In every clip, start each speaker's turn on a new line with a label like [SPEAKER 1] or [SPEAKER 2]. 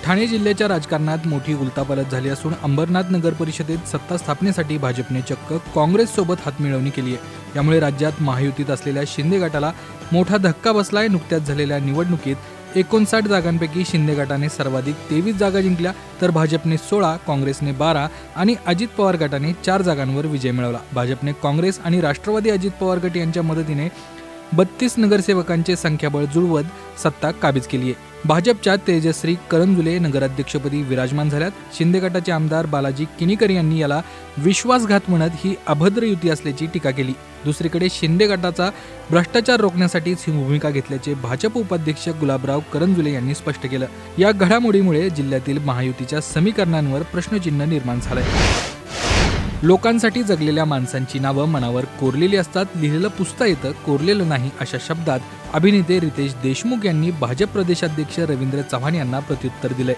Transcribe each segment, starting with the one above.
[SPEAKER 1] ठाणे जिल्ह्याच्या राजकारणात मोठी उलथापालथ झाली असून अंबरनाथ नगर परिषदेत सत्ता स्थापनेसाठी भाजपने चक्क काँग्रेससोबत हातमिळवणी केली आहे. यामुळे राज्यात महायुतीत असलेल्या शिंदे गटाला मोठा धक्का बसलाय. नुकत्याच झालेल्या निवडणुकीत 59 जागांपैकी शिंदे गटाने सर्वाधिक 23 जागा जिंकल्या, तर भाजपने 16, काँग्रेसने 12 आणि अजित पवार गटाने 4 जागांवर विजय मिळवला. भाजपने काँग्रेस आणि राष्ट्रवादी अजित पवार गट यांच्या मदतीने 32 नगरसेवकांचे संख्याबळ जुळवत सत्ता काबीज केली आहे. भाजपच्या तेजश्री करंजुले नगराध्यक्षपदी विराजमान झाल्यात. शिंदे गटाचे आमदार बालाजी किनीकर यांनी याला विश्वासघात म्हणत ही अभद्र युती असल्याची टीका केली. दुसरीकडे शिंदे गटाचा भ्रष्टाचार रोखण्यासाठीच ही भूमिका घेतल्याचे भाजप उपाध्यक्ष गुलाबराव करंजुले यांनी स्पष्ट केलं. या घडामोडीमुळे जिल्ह्यातील महायुतीच्या समीकरणांवर प्रश्नचिन्ह निर्माण झालंय. लोकांसाठी जगलेल्या माणसांची नावं मनावर कोरलेली असतात. लिहिलेलं पुसता येतं, कोरलेलं नाही, अशा शब्दात अभिनेते रितेश देशमुख यांनी भाजप प्रदेशाध्यक्ष रवींद्र चव्हाण यांना प्रत्युत्तर दिलंय.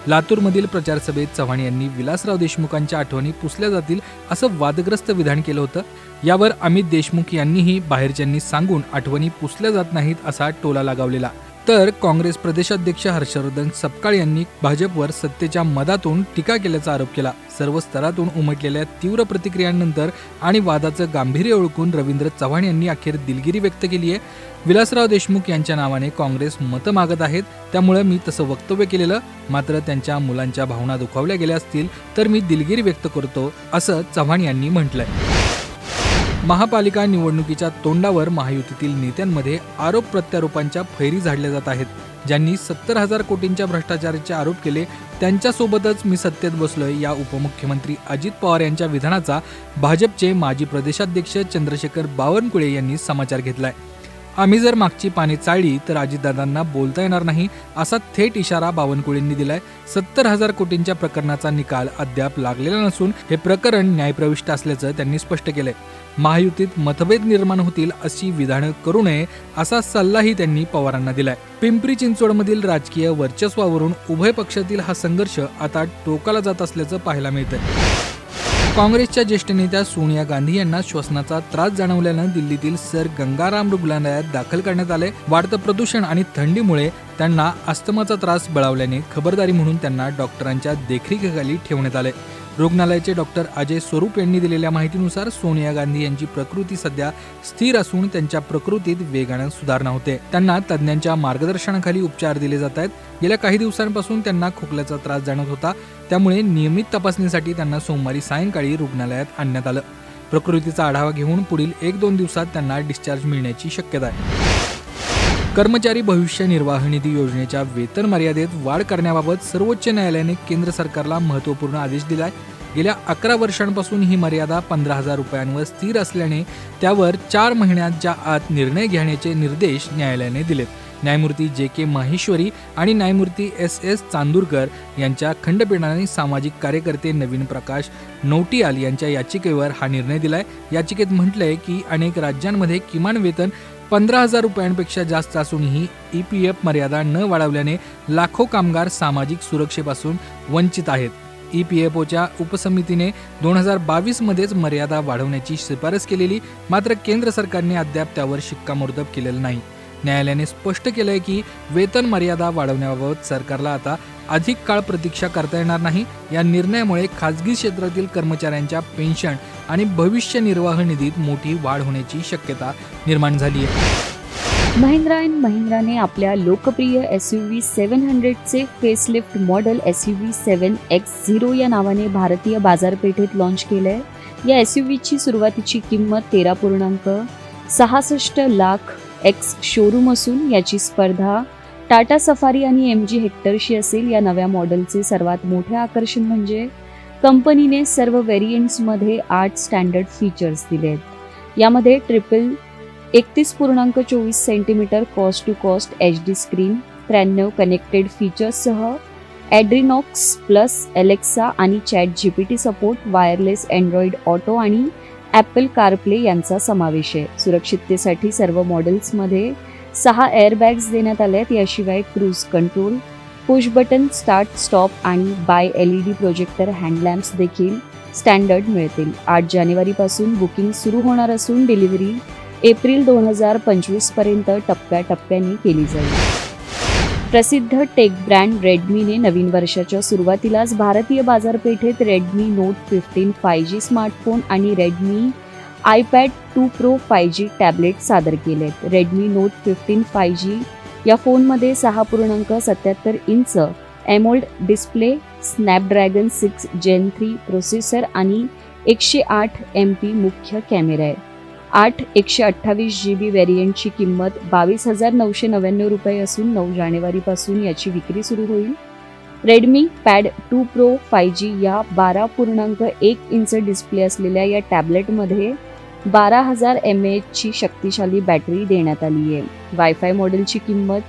[SPEAKER 1] लातूरमधील प्रचार सभेत चव्हाण यांनी विलासराव देशमुखांच्या आठवणी पुसल्या जातील असं वादग्रस्त विधान केलं होतं. यावर अमित देशमुख यांनीही बाहेरच्यांनी सांगून आठवणी पुसल्या जात नाहीत असा टोला लगावलेला. तर काँग्रेस प्रदेशाध्यक्ष हर्षवर्धन सपकाळ यांनी भाजपवर सत्तेच्या मदातून टीका केल्याचा आरोप केला. सर्व स्तरातून उमटलेल्या तीव्र प्रतिक्रियांनंतर आणि वादाचं गांभीर्य ओळखून रवींद्र चव्हाण यांनी अखेर दिलगिरी व्यक्त केली आहे. विलासराव देशमुख यांच्या नावाने काँग्रेस मतं मागत आहेत, त्यामुळे मी तसं वक्तव्य केलेलं, मात्र त्यांच्या मुलांच्या भावना दुखावल्या गेल्या असतील तर मी दिलगिरी व्यक्त करतो, असं चव्हाण यांनी म्हटलंय. महापालिका निवडणुकीच्या तोंडावर महायुतीतील नेत्यांमध्ये आरोप प्रत्यारोपांच्या फैरी झाडल्या जात आहेत. ज्यांनी 70,000 कोटींच्या भ्रष्टाचाराचे आरोप केले त्यांच्यासोबतच मी सत्तेत बसलोय या उपमुख्यमंत्री अजित पवार यांच्या विधानाचा भाजपचे माजी प्रदेशाध्यक्ष चंद्रशेखर बावनकुळे यांनी समाचार घेतलाय. आम्ही जर मागची पाने चाळली तर अजितदादांना बोलता येणार नाही, असा थेट इशारा बावनकुळेंनी दिलाय. 70,000 कोटींच्या प्रकरणाचा निकाल अद्याप लागलेला नसून हे प्रकरण न्यायप्रविष्ट असल्याचं त्यांनी स्पष्ट केलंय. महायुतीत मतभेद निर्माण होतील अशी विधानं करू नये असा सल्लाही त्यांनी पवारांना दिलाय. पिंपरी चिंचवडमधील राजकीय वर्चस्वावरून उभय पक्षातील हा संघर्ष आता टोकाला जात असल्याचं पाहायला मिळतंय. काँग्रेसच्या ज्येष्ठ नेत्या सोनिया गांधी यांना श्वसनाचा त्रास जाणवल्यानं दिल्लीतील सर गंगाराम रुग्णालयात दाखल करण्यात आले. वाढतं प्रदूषण आणि थंडीमुळे त्यांना अस्थमाचा त्रास बळावल्याने खबरदारी म्हणून त्यांना डॉक्टरांच्या देखरेखीखाली ठेवण्यात आले. रुग्णालयाचे डॉक्टर अजय स्वरूप यांनी दिलेल्या माहितीनुसार सोनिया गांधी यांची प्रकृती सध्या स्थिर असून त्यांच्या प्रकृतीत वेगानं सुधारणा होते. त्यांना तज्ज्ञांच्या मार्गदर्शनाखाली उपचार दिले जात आहेत. गेल्या काही दिवसांपासून त्यांना खोकल्याचा त्रास जाणवत होता, त्यामुळे नियमित तपासणीसाठी त्यांना सोमवारी सायंकाळी रुग्णालयात आणण्यात आलं. प्रकृतीचा आढावा घेऊन पुढील 1-2 दिवसात त्यांना डिस्चार्ज मिळण्याची शक्यता आहे. कर्मचारी भविष्य निर्वाह निधी योजनेच्या वेतन मर्यादेत वाढ करण्याबाबत सर्वोच्च न्यायालयाने केंद्र सरकारला महत्त्वपूर्ण आदेश दिलाय. गेल्या 11 वर्षांपासून ही मर्यादा 15,000 रुपयांवर स्थिर असल्याने त्यावर 4 महिन्यांच्या आत निर्णय घेण्याचे निर्देश न्यायालयाने दिलेत. न्यायमूर्ती JK माहेश्वरी आणि न्यायमूर्ती SS चांदूरकर यांच्या खंडपीठाने सामाजिक कार्यकर्ते नवीन प्रकाश नौटियाल यांच्या याचिकेवर हा निर्णय दिलाय. याचिकेत म्हटलंय की अनेक राज्यांमध्ये किमान वेतन 15,000 रुपयांपेक्षा जास्त असूनही EPF मर्यादा न वाढवल्याने लाखो कामगार सामाजिक सुरक्षेपासून वंचित आहेत. EPFOच्या उपसमितीने 2022 मध्येच मर्यादा वाढवण्याची शिफारस केलेली, मात्र केंद्र सरकारने अद्याप त्यावर शिक्कामोर्तब केलेलं नाही. न्यायालयाने स्पष्ट केलंय की वेतन मर्यादा वाढवण्याबाबत सरकारला आता अधिक काळ प्रतीक्षा करता येणार नाही. या निर्णयामुळे खासगी क्षेत्रातील कर्मचाऱ्यांच्या पेन्शन आणि भविष्य निर्वाह निधीत मोठी वाढ होण्याची शक्यता निर्माण झाली आहे.
[SPEAKER 2] महिंद्रा अँड महिंद्राने आपल्या लोकप्रिय SUV 700चे फेसलिफ्ट मॉडेल SUV 7X0 या नावाने भारतीय बाजारपेठेत लॉन्च केलंय. या SUVची सुरुवातीची किंमत 13.66 लाख एक्स शोरूम असून याची स्पर्धा टाटा सफारी आणि MG हेक्टरशी असेल. या नव्या मॉडेलचे सर्वात मोठे आकर्षण म्हणजे कंपनीने सर्व व्हेरियंट्समध्ये 8 स्टँडर्ड फीचर्स दिले आहेत. यामध्ये 31.24 centimetre coast to coast HD screen, 93 connected फीचर्ससह ॲड्रिनॉक्स प्लस, एलेक्सा आणि ChatGPT सपोर्ट, वायरलेस अँड्रॉइड ऑटो आणि ॲपल कारप्ले यांचा समावेश आहे. सुरक्षिततेसाठी सर्व मॉडेल्समध्ये 6 एअरबॅग्स देण्यात आले आहेत. याशिवाय cruise control, push button start stop आणि बाय LED प्रोजेक्टर हँडलॅम्प्स देखील स्टँडर्ड मिळतील. 8 जानेवारीपासून बुकिंग सुरू होणार असून डिलिव्हरी एप्रिल 2025 पर्यंत टप्प्याटप्प्याने केली जाईल. प्रसिद्ध टेक ब्रँड रेडमीने नवीन वर्षाच्या सुरुवातीलाच भारतीय बाजारपेठेत रेडमी नोट 15 5G स्मार्टफोन आणि Redmi iPad 2 pro 5G tablet सादर केलेत. रेडमी नोट 15 5G या फोनमध्ये 6.77 inch AMOLED display, Snapdragon 6 Gen 3 processor आणि 108 MP मुख्य कॅमेरा आहे. 8 128 GB व्हेरियंटची किंमत 22,999 रुपये असून 9 जानेवारीपासून याची विक्री सुरू होईल. रेडमी पॅड 2 प्रो 5G या 12.1 इंच डिस्प्ले असलेल्या या टॅबलेटमध्ये 12,000 mAh ची शक्तिशाली बॅटरी देण्यात आली आहे. वायफाय मॉडेलची किंमत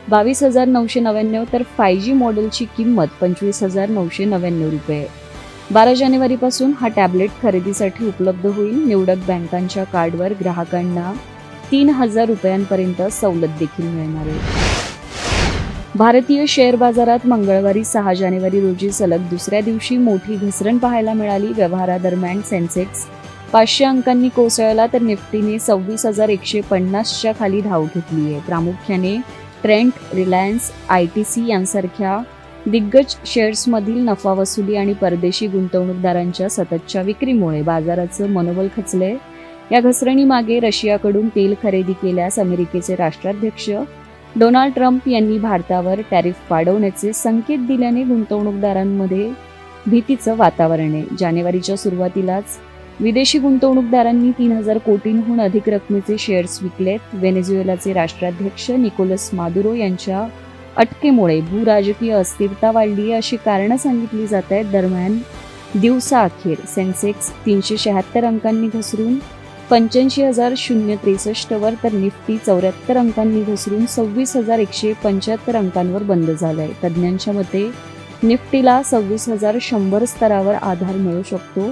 [SPEAKER 2] 22,999 तर 5G मॉडेलची किंमत 25,999 रुपये. 12 जानेवारीपासून हा टॅबलेट खरेदीसाठी उपलब्ध होईल. निवडक बँकांच्या कार्डवर ग्राहकांना 3,000 रुपयांपर्यंत सवलत देखील मिळणार आहे. भारतीय शेअर बाजारात मंगळवारी 6 जानेवारी रोजी सलग दुसऱ्या दिवशी मोठी घसरण पाहायला मिळाली. व्यवहारादरम्यान सेन्सेक्स 500 अंकांनी कोसळला तर निफ्टीने 26,150च्या खाली धाव घेतली आहे. प्रामुख्याने ट्रेंट, रिलायन्स, ITC यांसारख्या दिग्गज शेअर्समधील नफा वसुली आणि परदेशी गुंतवणूकदारांच्या सततच्या विक्रीमुळे बाजाराचं मनोबल खचलंय. या घसरणीमागे रशियाकडून तेल खरेदी केल्यास अमेरिकेचे राष्ट्राध्यक्ष डोनाल्ड ट्रम्प यांनी भारतावर टॅरिफ वाढवण्याचे संकेत दिल्याने गुंतवणूकदारांमध्ये भीतीचं वातावरण आहे. जानेवारीच्या सुरुवातीलाच विदेशी गुंतवणूकदारांनी 3,000 कोटींहून अधिक रकमेचे शेअर्स विकलेत. व्हेनेझुएलाचे राष्ट्राध्यक्ष निकोलस मादुरो यांच्या अटकेमुळे भूराजकीय अस्थिरता वाढली अशी कारणं सांगितली जात आहेत. दरम्यान दिवसाअखेर सेन्सेक्स 376 अंकांनी घसरून 85,063 वर तर निफ्टी 74 अंकांनी घसरून 26,175 अंकांवर बंद झालाय. तज्ज्ञांच्या मते निफ्टीला 26,100 स्तरावर आधार मिळू शकतो.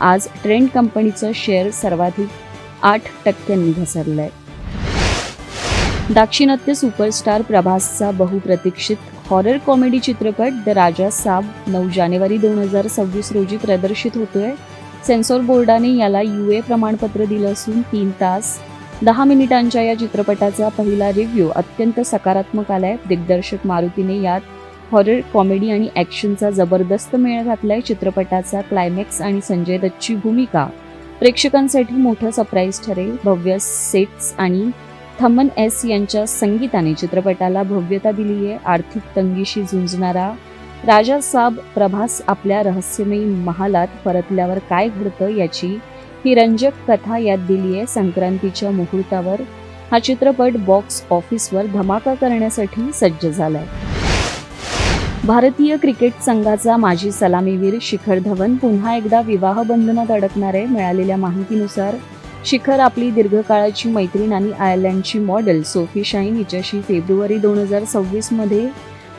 [SPEAKER 2] आज ट्रेंड कंपनीचं शेअर सर्वाधिक 8% घसरलंय. दाक्षिणात्य सुपरस्टार प्रभासचा बहुप्रतीक्षित हॉरर कॉमेडी चित्रपट द राजा साब 9 जानेवारी 2026 रोजी प्रदर्शित होतोय. सेन्सॉर बोर्डाने याला UA प्रमाणपत्र दिलं असून 3 तास 10 मिनिटांच्या या चित्रपटाचा पहिला रिव्ह्यू अत्यंत सकारात्मक आलाय. दिग्दर्शक मारुतीने यात हॉरर कॉमेडी आणि ॲक्शनचा जबरदस्त मेळ घातलाय. चित्रपटाचा क्लायमॅक्स आणि संजय दत्तची भूमिका प्रेक्षकांसाठी मोठं सरप्राईज ठरेल. भव्य सेट्स आणि थमन S यांच्या संगीताने चित्रपटाला भव्यता दिली आहे. आर्थिक तंगीशी झुंजणारा राजा साब प्रभास आपल्या रहस्यमयी महालात परतल्यावर काय घडतं याची ही रंजक कथा यात दिली आहे. संक्रांतीच्या मुहूर्तावर हा चित्रपट बॉक्स ऑफिसवर धमाका करण्यासाठी सज्ज झालाय. भारतीय क्रिकेट संघाचा माजी सलामीवीर शिखर धवन पुन्हा एकदा विवाह बंधनात अडकणार आहे. मिळालेल्या माहितीनुसार शिखर आपली दीर्घकाळाची मैत्रीण आणि आयर्लंडची मॉडेल सोफी शाईन हिच्याशी फेब्रुवारी 2026 मध्ये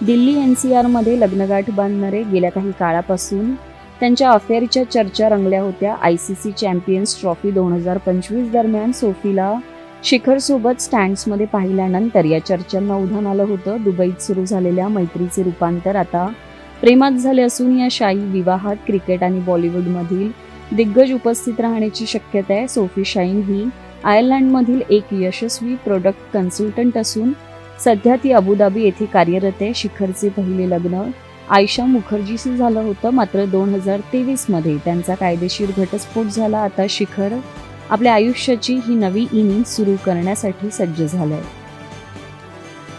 [SPEAKER 2] दिल्ली NCR मध्ये लग्नगाठ बांधणार आहे. गेल्या काही काळापासून त्यांच्या अफेअरच्या चर्चा रंगल्या होत्या. ICC चॅम्पियन्स ट्रॉफी 2025 दरम्यान सोफीला शिखरसोबत स्टँड्समध्ये पाहिल्यानंतर या चर्चांना उधाण आलं होतं. दुबईत सुरू झालेल्या मैत्रीचे रूपांतर आता प्रेमात झाले असून या शाही विवाहात क्रिकेट आणि बॉलिवूडमधील दिग्गज उपस्थित राहण्याची शक्यता आहे. सोफी शाईन ही आयर्लंडमधील एक यशस्वी प्रोडक्ट कन्सल्टंट असून सध्या ती अबुधाबी येथे कार्यरत आहे. शिखरचे पहिले लग्न आयशा मुखर्जीशी झालं होतं, मात्र 2023 मध्ये त्यांचा कायदेशीर घटस्फोट झाला. आता शिखर आपल्या आयुष्याची ही नवी इनिंग सुरू करण्यासाठी सज्ज झालाय.